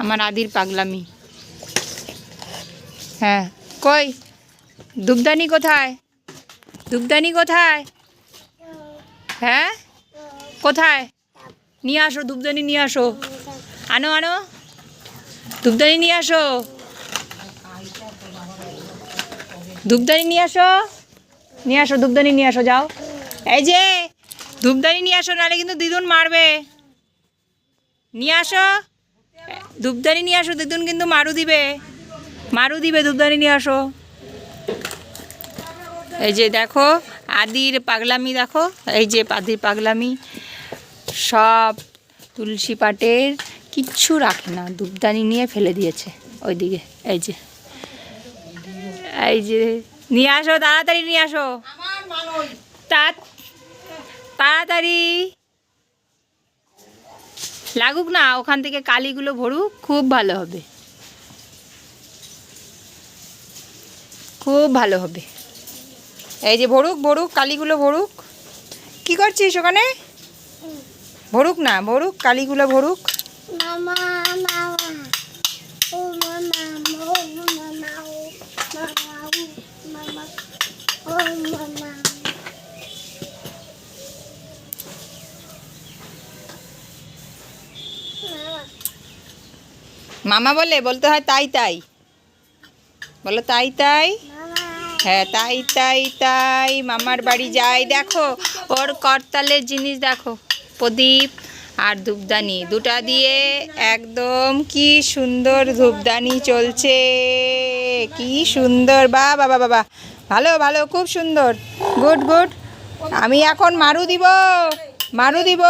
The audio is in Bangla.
আমার আদির পাগলামি। হ্যাঁ, কই ধূপদানি কোথায়? ধূপদানি কোথায়? হ্যাঁ, কোথায়? নিয়ে আসো, ধূপদানি নিয়ে আসো। আনো আনো, ধূপদানি নিয়ে আসো। ধূপদানি নিয়ে আসো, নিয়ে আসো, ধূপদানি নিয়ে আসো, যাও। এই যে ধূপদানি নিয়ে আসো, নাহলে কিন্তু দিদুন মারবে। নিয়ে আসো, ধূপদানি নিয়ে আসো, দিদুন কিন্তু মারু দিবে, মারু দিবে। ধূপদানি নিয়ে আসো। এই যে দেখো আদির পাগলামি, দেখো এই যে আদির পাগলামি। সব তুলসী পাটের কিচ্ছু রাখে না, ধূপদানি নিয়ে ফেলে দিয়েছে ওইদিকে। এই যে, এই যে নিয়ে আসো, তাড়াতাড়ি নিয়ে আসো, তাড়াতাড়ি লাগুক না, ওখান থেকে কালিগুলো ভরুক, খুব ভালো হবে, খুব ভালো হবে। এই যে ভরুক ভরুক, কালিগুলো ভরুক। কি করছিস ওখানে? ভরুক না, ভরুক, কালিগুলো ভরুক। মামা বলে, বলতে হয় তাই তাই, বলো তাই তাই। হ্যাঁ, তাই তাই তাই মামার বাড়ি যাই। দেখো ওর করতালের জিনিস দেখো, প্রদীপ আর ধূপদানি দুটা দিয়ে একদম কি সুন্দর ধূপদানি চলছে, কি সুন্দর। বাহ বাবা বাবা, ভালো ভালো, খুব সুন্দর, গুড গুড। আমি এখন মারু দিব, মারু দিব।